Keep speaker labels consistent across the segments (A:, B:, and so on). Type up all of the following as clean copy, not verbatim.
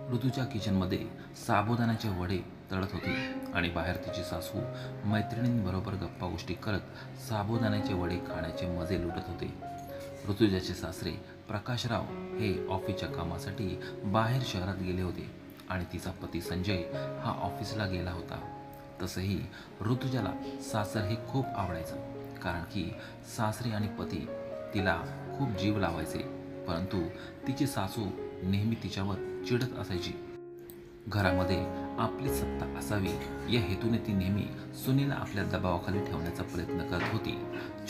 A: ऋतूच्या किचनमध्ये साबुदाण्याचे वडे तळत होती आणि बाहेर तिची सासू मैत्रिणींबरोबर गप्पा गोष्टी करत साबुदाण्याचे वडे खाण्याचे मजे लुटत होते. ऋतुजाचे सासरे प्रकाशराव हे ऑफिसच्या कामासाठी बाहेर शहरात गेले होते आणि तिचा पती संजय हा ऑफिसला गेला होता. तसंही ऋतुजाला सासर हे खूप आवडायचं, कारण की सासरे आणि पती तिला खूप जीव लावायचे. परंतु तिची सासू नेहमी तिच्यावर चिडत असायची. घरामध्ये आपली सत्ता असावी या हेतूने ती नेहमी सुनीला आपल्या दबावाखाली ठेवण्याचा प्रयत्न करत होती.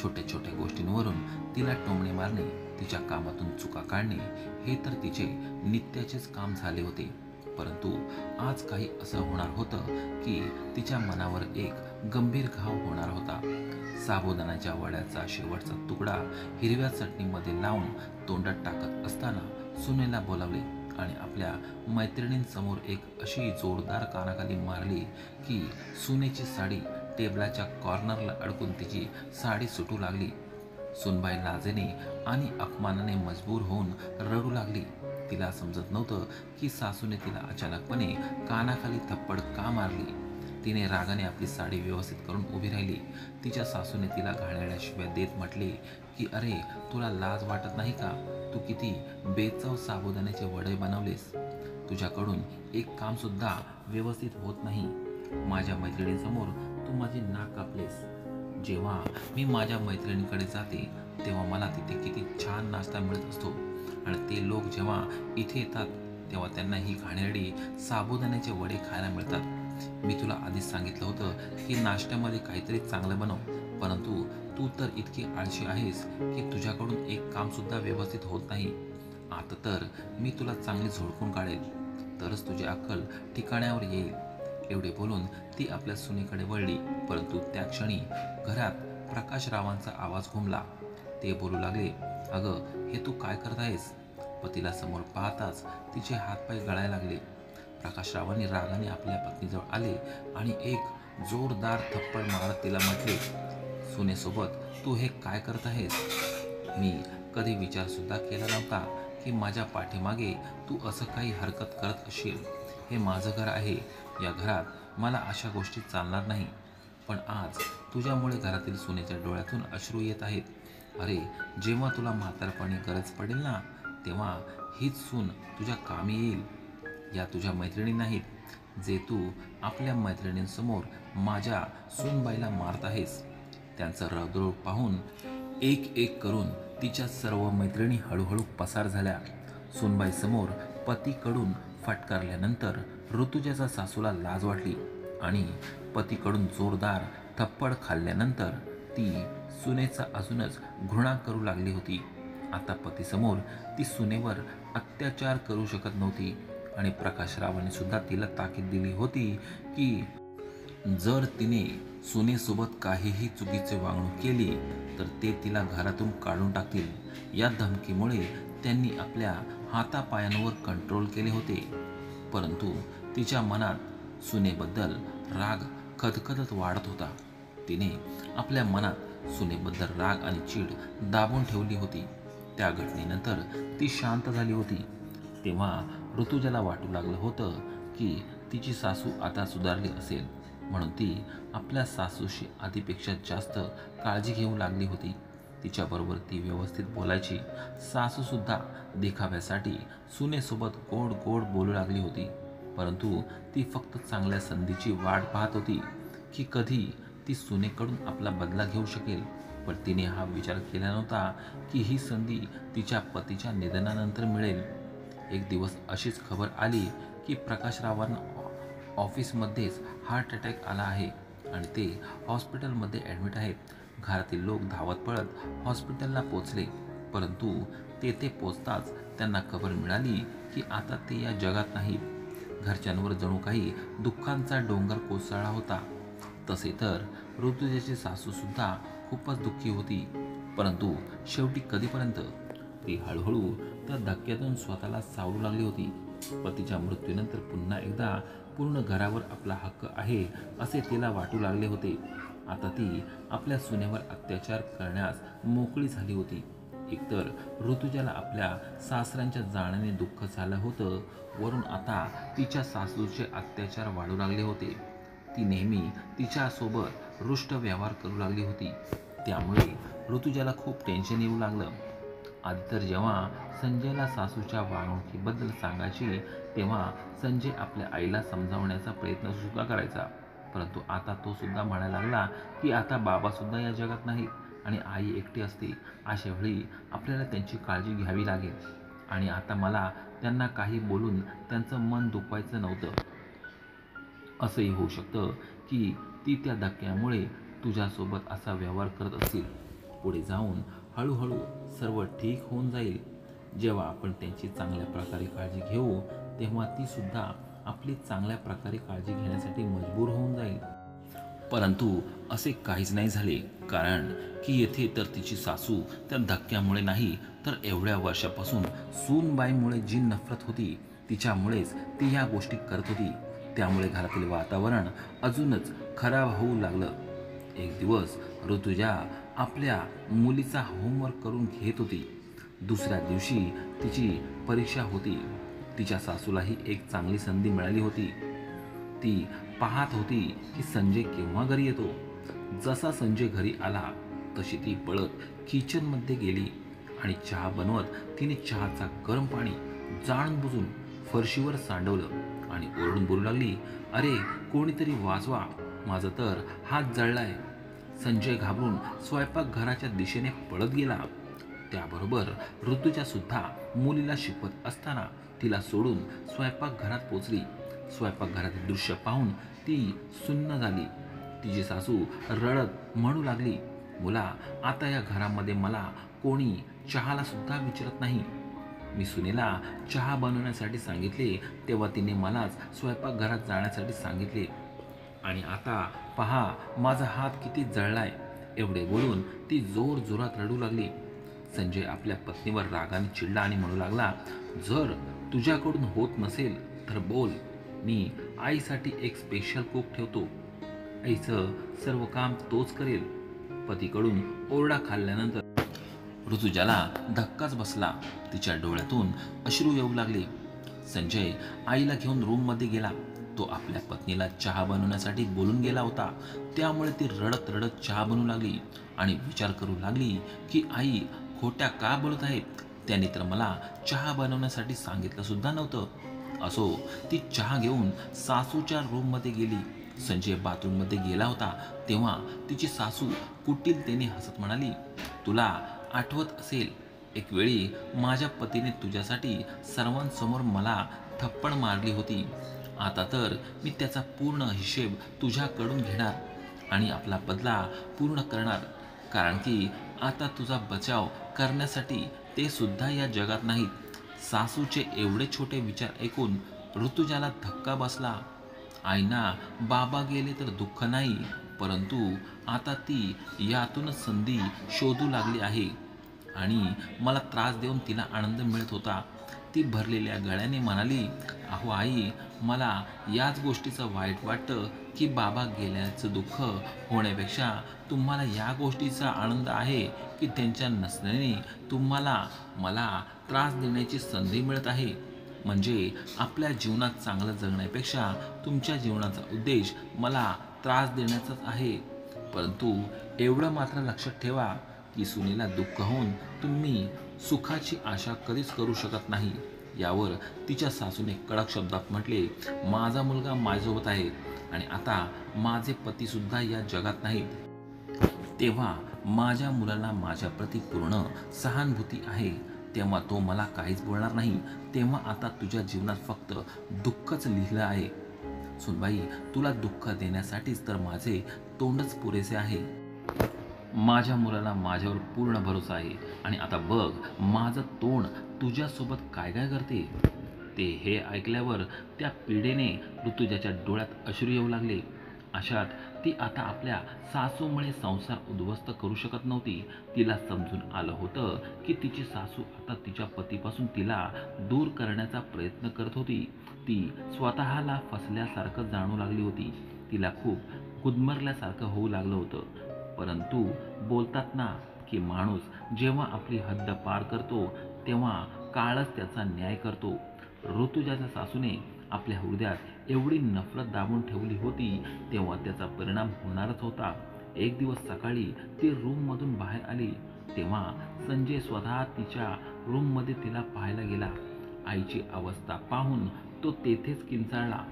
A: छोट्या छोट्या गोष्टींवरून तिला टोमणे मारणे, तिच्या कामातून चुका काढणे हे तर तिचे नित्याचेच काम झाले होते. परंतु आज काही असं होणार होतं की तिच्या मनावर एक गंभीर घाव होणार होता. साबुदाण्याच्या वड्याचा शेवटचा तुकडा हिरव्या चटणीमध्ये लावून तोंडात टाकत असताना सुनेला बोलावले आणि आपल्या मैत्रिणींसमोर एक अशी जोरदार कानाखाली मारली की सुनेची साडी टेबलाच्या कॉर्नरला अडकून तिची साडी सुटू लागली. सुनबाई लाजेने आणि अपमानाने मजबूर होऊन रडू लागली. तिला समजत नव्हतं की सासूने तिला अचानकपणे कानाखाली थप्पड का मारली. तिने रागाने आपली साडी व्यवस्थित करून उभी राहिली. तिच्या सासूने तिला घाणेरड्या शिव्या देत म्हटले की अरे, तुला लाज वाटत नाही का? तू किती बेचव साबुदाण्याचे वडे बनवलेस. तुझ्याकडून एक काम सुद्धा व्यवस्थित होत नाही. माझ्या मैत्रिणींसमोर तू माझी नाक कापलेस. जेव्हा मी माझ्या मैत्रिणींकडे जाते तेव्हा मला तिथे किती छान नाश्ता मिळत असतो आणि ते लोक जेव्हा इथे येतात तेव्हा त्यांना ही घाणेरडी साबुदाण्याचे वडे खायला मिळतात. मी तुला आधीच सांगितलं होतं की नाश्त्यामध्ये काहीतरी चांगलं बनव, परंतु तू तर इतकी आळशी आहेस की तुझ्याकडून एक काम सुद्धा व्यवस्थित होत नाही. आता तर मी तुला चांगली झोडपून काढेल, तरच तुझी अक्कल ठिकाण्यावर येईल. एवढे बोलून ती आपल्या सुनेकडे वळली. परंतु त्या क्षणी घरात प्रकाशरावांचा आवाज घुमला. ते बोलू लागले, अगं, हे तू काय करत आहेस? पतीला समोर पाहताच तिचे हातपाय गळायला लागले. प्रकाशरावांनी रागाने आपल्या पत्नीजवळ आले आणि एक जोरदार थप्पड मारत तिला म्हटले, सुनेसोबत तू हे काय करत आहेस? मी कधी विचार सुद्धा केला नव्हता की माझ्या पाठीमागे तू असं काही हरकत करत असशील. हे माझं घर आहे. या घरात मला अशा गोष्टी चालणार नाही. पण आज तुझ्यामुळे घरातील सुनेच्या डोळ्यातून अश्रू येत आहेत. अरे, जेव्हा तुला म्हातारपणी गरज पडेल ना, तेव्हा हीच सून तुझ्या कामी येईल. या तुझ्या मैत्रिणी नाहीत, जे तू आपल्या मैत्रिणींसमोर माझ्या सूनबाईला मारत आहेस. त्यांचं रौद्र पाहून एक एक करून तिच्या सर्व मैत्रिणी हळूहळू पसार झाल्या. सूनबाईसमोर पतीकडून फटकारल्यानंतर ऋतुजाच्या सासूला लाज वाटली आणि पतीकडून जोरदार थप्पड खाल्ल्यानंतर ती सुनेचा अजूनच घृणा करू लागली होती. आता पतीसमोर ती सुनेवर अत्याचार करू शकत नव्हती आणि प्रकाशरावांनी सुद्धा तिला ताकीद दिली होती की जर तिने सुनेसोबत काहीही चुकीचे वागणूक केली तर ते तिला घरातून काढून टाकतील. या धमकीमुळे त्यांनी आपल्या हातापायांवर कंट्रोल केले होते. परंतु तिच्या मनात सुनेबद्दल राग खदखदत वाढत होता. तिने आपल्या मनात सुनेबद्दल राग आणि चीड दाबून ठेवली होती. त्या घटनेनंतर ती शांत झाली होती. तेव्हा ऋतुजाला वाटू लागलं होतं की तिची सासू आता सुधारली असेल, म्हणून ती आपल्या सासूशी आधीपेक्षा जास्त काळजी घेऊ लागली होती. तिच्याबरोबर ती व्यवस्थित बोलायची. सासूसुद्धा देखाव्यासाठी सुनेसोबत गोड गोड बोलू लागली होती. परंतु ती फक्त चांगल्या संधीची वाट पाहत होती की कधी ती सुनेकडून आपला बदला घेऊ शकेल. पण तिने हा विचार केला नव्हता की ही संधी तिच्या पतीच्या निधनानंतर मिळेल. एक दिवस अशीच खबर आली की प्रकाशरावांना ऑफिसमध्येच हार्ट अटॅक आला आहे आणि ते हॉस्पिटलमध्ये ॲडमिट आहेत. घरातील लोक धावत पळत हॉस्पिटलला पोचले, परंतु तेथे पोचताच त्यांना खबर मिळाली की आता ते या जगात नाहीत. घरच्यांवर जणू काही दुःखांचा डोंगर कोसळला होता. तसे तर ऋतुजाची सासूसुद्धा खूपच दुःखी होती. परंतु शेवटी कधीपर्यंत? ती हळूहळू त्या धक्क्यातून स्वतःला सावरू लागली होती. पतीच्या मृत्यूनंतर पुन्हा एकदा पूर्ण घरावर आपला हक्क आहे असे तिला वाटू लागले होते. आता ती आपल्या सुनेवर अत्याचार करण्यास मोकळी झाली होती. एकतर ऋतुजाला आपल्या सासऱ्यांच्या जाण्याने दुःख झालं होतं, वरून आता तिच्या सासूचे अत्याचार वाढू लागले होते. ती नेहमी तिच्यासोबत रुष्ट व्यवहार करू लागली होती. त्यामुळे ऋतुजाला खूप टेन्शन येऊ लागलं. आधी तर जेव्हा संजयला सासूच्या वागणुकीबद्दल सांगायची, तेव्हा संजय आपल्या आईला समजावण्याचा प्रयत्न सुद्धा करायचा. परंतु आता तो सुद्धा म्हणायला लागला की आता बाबासुद्धा या जगात नाहीत आणि आई एकटी असते. अशा वेळी आपल्याला त्यांची काळजी घ्यावी लागेल आणि आता मला त्यांना काही बोलून त्यांचं मन दुखवायचं नव्हतं. असंही होऊ शकतं की ती त्या धक्क्यामुळे तुझ्यासोबत असा व्यवहार करत असतील. पुढे जाऊन हळूहळू सर्व ठीक होऊन जाईल. जेव्हा आपण त्यांची चांगल्या प्रकारे काळजी घेऊ, तेव्हा ती सुद्धा आपली चांगल्या प्रकारे काळजी घेण्यासाठी मजबूर होऊन जाईल. परंतु असे काहीच नाही झाले, कारण की येथे तर तिची सासू त्या धक्क्यामुळे नाही, तर एवढ्या वर्षापासून सूनबाईमुळे जी नफरत होती, तिच्यामुळेच ती ह्या गोष्टी करत होती. त्यामुळे घरातील वातावरण अजूनच खराब होऊ लागलं. एक दिवस ऋतुजा आपल्या मुलीचा होमवर्क करून घेत होती. दुसऱ्या दिवशी तिची परीक्षा होती. तिच्या सासूलाही एक चांगली संधी मिळाली होती. ती पाहत होती की संजय केव्हा घरी येतो. जसा संजय घरी आला तशी ती पळत किचनमध्ये गेली आणि चहा बनवत तिने चहाचा गरम पाणी जाणून बुजून फरशीवर सांडवलं आणि ओरडून बोलू लागली, अरे कोणीतरी वाचवा, माझा तर हात जळलाय. संजय घाबरून स्वयंपाकघराच्या दिशेने पळत गेला. त्याबरोबर ऋतुजा सुद्धा मुलीला शिकवत असताना तिला सोडून स्वयंपाकघरात पोचली. स्वयंपाकघरातील दृश्य पाहून ती सुन्न झाली. तिची सासू रडत म्हणू लागली, मुला, आता या घरामध्ये मला कोणी चहाला सुद्धा विचारत नाही. मी सुनेला चहा बनवण्यासाठी सांगितले तेव्हा तिने मलाच स्वयंपाकघरात जाण्यासाठी सांगितले आणि आता पहा माझा हात किती जळलाय. एवढे बोलून ती जोर जोरात रडू लागली. संजय आपल्या पत्नीवर रागाने चिडला आणि म्हणू लागला, जर तुझ्याकडून होत नसेल तर बोल, मी आईसाठी एक स्पेशल कुक ठेवतो. आईचं सर्व काम तोच करेल. पतीकडून ओरडा खाल्ल्यानंतर ऋतुजाला धक्काच बसला. तिच्या डोळ्यातून अश्रू येऊ लागले. संजय आईला घेऊन रूममध्ये गेला. तो आपल्या पत्नीला चहा बनवण्यासाठी बोलून गेला होता. त्यामुळे ती रडत रडत चहा बनवू लागली आणि विचार करू लागली की आई खोट्या का बोलत आहेत. त्यांनी तर मला चहा बनवण्यासाठी सांगितलं सुद्धा नव्हतं. असो, ती चहा घेऊन सासूच्या रूममध्ये गेली. संजय बाथरूममध्ये गेला होता तेव्हा तिची सासू कुटिलतेने हसत म्हणाली, तुला आठवत असेल एक वेळी माझ्या पतीने तुझ्यासाठी सर्वांसमोर मला थप्पड मारली होती. आता तर मी त्याचा पूर्ण हिशेब तुझ्याकडून घेणार आणि आपला बदला पूर्ण करणार, कारण की आता तुझा बचाव करण्यासाठी ते सुद्धा या जगात नाहीत. सासूचे एवढे छोटे विचार ऐकून ऋतुजाला धक्का बसला. आईना बाबा गेले तर दुःख नाही, परंतु आता ती यातूनच संधी शोधू लागली आहे आणि मला त्रास देऊन तिला आनंद मिळत होता. ती भरलेल्या गळ्याने म्हणाली, अहो आई, मला याच गोष्टीचं वाईट वाटतं की बाबा गेल्याचं दुःख होण्यापेक्षा तुम्हाला या गोष्टीचा आनंद आहे की त्यांच्या नसण्याने तुम्हाला मला त्रास देण्याची संधी मिळत आहे. म्हणजे आपल्या जीवनात चांगलं जगण्यापेक्षा तुमच्या जीवनाचा उद्देश मला त्रास देण्याचाच आहे. परंतु एवढं मात्र लक्षात ठेवा की सुनेला दुःख होऊन तुम्ही सुखाची आशा कधीच करू शकत नाही. यावर तिच्या सासूने कडक शब्दात म्हटले, माझा मुलगा माझ्यासोबत आहे आणि आता माझे पतीसुद्धा या जगात नाहीत. तेव्हा माझ्या मुलाला माझ्याप्रती पूर्ण सहानुभूती आहे. तेव्हा तो मला काहीच बोलणार नाही. तेव्हा आता तुझ्या जीवनात फक्त दुःखच लिहिलं आहे. सुनबाई, तुला दुःख देण्यासाठीच तर माझे तोंडच पुरेसे आहे. माझ्या मुलाला माझ्यावर पूर्ण भरोसा आहे आणि आता बघ माझं तोंड तुझ्यासोबत काय काय करते ते. हे ऐकल्यावर त्या पीडेने ऋतुजाच्या डोळ्यात अश्रू येऊ लागले. अशात ती आता आपल्या सासूमुळे संसार उद्ध्वस्त करू शकत नव्हती. तिला समजून आलं होतं की तिची सासू आता तिच्या पतीपासून तिला दूर करण्याचा प्रयत्न करत होती. ती स्वतःला फसल्यासारखं जाणू लागली होती. तिला खूप गुदमरल्यासारखं होऊ लागलं होतं. परंतु बोलतात ना, की माणूस जेव्हा आपली हद्द पार करतो तेव्हा काळच त्याचा न्याय करतो. ऋतुजाच्या सासूने आपल्या हृदयात एवढी नफरत दाबून ठेवली होती तेव्हा त्याचा परिणाम होणारच होता. एक दिवस सकाळी ती रूममधून बाहेर आली तेव्हा संजय स्वतः तिच्या रूममध्ये तिला पाहायला गेला. आईची अवस्था पाहून तो तेथेच किंचाळला.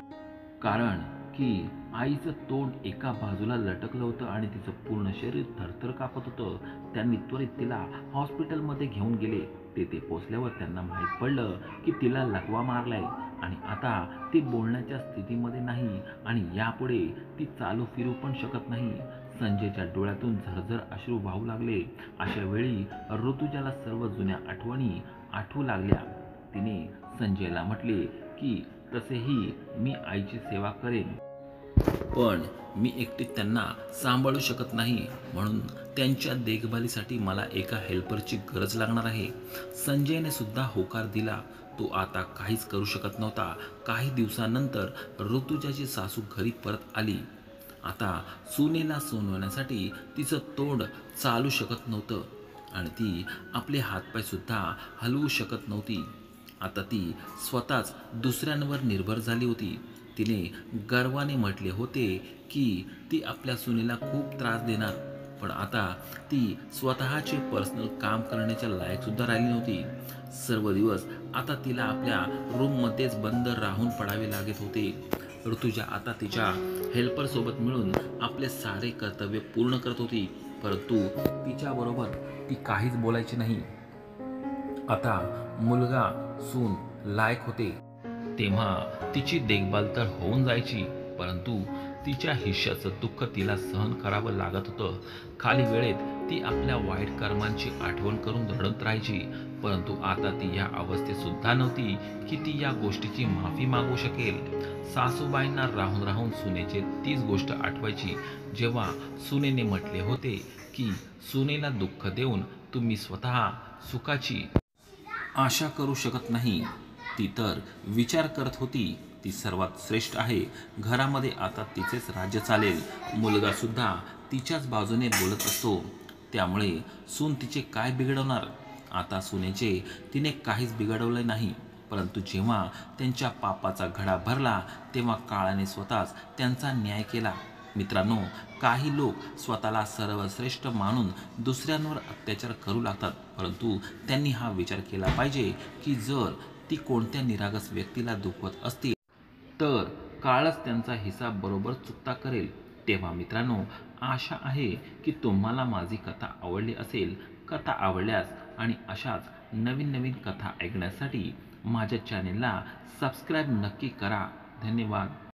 A: कारण की आईचं तोंड एका बाजूला लटकलं होतं आणि तिचं पूर्ण शरीर थरथर कापत होतं. त्यांनी त्वरित तिला हॉस्पिटलमध्ये घेऊन गेले. तेथे पोचल्यावर त्यांना माहीत पडलं की तिला लकवा मारलाय आणि आता ती बोलण्याच्या स्थितीमध्ये नाही आणि यापुढे ती चालू फिरू पण शकत नाही. संजयच्या डोळ्यातून झरझर अश्रू वाहू लागले. अशा वेळी ऋतुजाला सर्व जुन्या आठवणी आठवू लागल्या. तिने संजयला म्हटले की तसेही मी आईची सेवा करेन, पण मी एकटी त्यांना सांभाळू शकत नाही, म्हणून त्यांच्या देखभालीसाठी मला एका हेल्परची गरज लागणार आहे. संजयने सुद्धा होकार दिला. तो आता काहीच करू शकत नव्हता. काही दिवसानंतर ऋतुजाची सासू घरी परत आली. आता सुनेला सोनवण्यासाठी तिचं तोंड चालू शकत नव्हतं आणि ती आपले हातपाय सुद्धा हलवू शकत नव्हती. आता ती स्वतःच दुसऱ्यांवर निर्भर झाली होती. तिने गर्वाने म्हटले होते की ती आपल्या सुनेला खूप त्रास देणार, पण आता ती स्वतःचे पर्सनल काम करण्याच्या लायक सुद्धा राहिली नव्हती. सर्व दिवस आता तिला आपल्या रूममध्येच बंद राहून पडावे लागत होते. ऋतुजा आता तिच्या हेल्पर सोबत मिळून आपले सारे कर्तव्य पूर्ण करत होती, परंतु तिच्याबरोबर ती काहीच बोलायची नाही. आता मुलगा सून लायक होते तेव्हा तिची देखभाल तर होऊन जायची, परंतु तिच्या हिश्श्याचं दुःख तिला सहन करावं लागत होतं. खाली वेळेत ती आपल्या वाईट कर्मांची आठवण करून रडत राहायची, परंतु आता ती या अवस्थेत सुद्धा नव्हती की ती या गोष्टीची माफी मागू शकेल. सासूबाईंना राहून राहून सुनेचे तीच गोष्ट आठवायची जेव्हा सुनेने म्हटले होते की सुनेला दुःख देऊन तुम्ही स्वतः सुखाची आशा करू शकत नाही. ती तर विचार करत होती ती सर्वात श्रेष्ठ आहे, घरामध्ये आता तिचेच राज्य चालेल. मुलगा सुद्धा तिच्याच बाजूने बोलत असतो, त्यामुळे सून तिचे काय बिघडवणार. आता सुनेचे तिने काहीच बिघडवले नाही, परंतु जेव्हा त्यांच्या पापाचा घडा भरला तेव्हा काळाने स्वतःच त्यांचा न्याय केला. मित्रांनो, काही लोक स्वतःला सर्वश्रेष्ठ मानून दुसऱ्यांवर अत्याचार करू लागतात, परंतु त्यांनी हा विचार केला पाहिजे की जर ती कोणत्या निरागस व्यक्तीला दुखवत असतील तर काळच त्यांचा हिसाब बरोबर चुकता करेल. तेव्हा मित्रांनो, आशा आहे की तुम्हाला माझी कथा आवडली असेल. कथा आवडल्यास आणि अशाच नवीन नवीन कथा ऐकण्यासाठी माझ्या चॅनेलला सबस्क्राईब नक्की करा. धन्यवाद.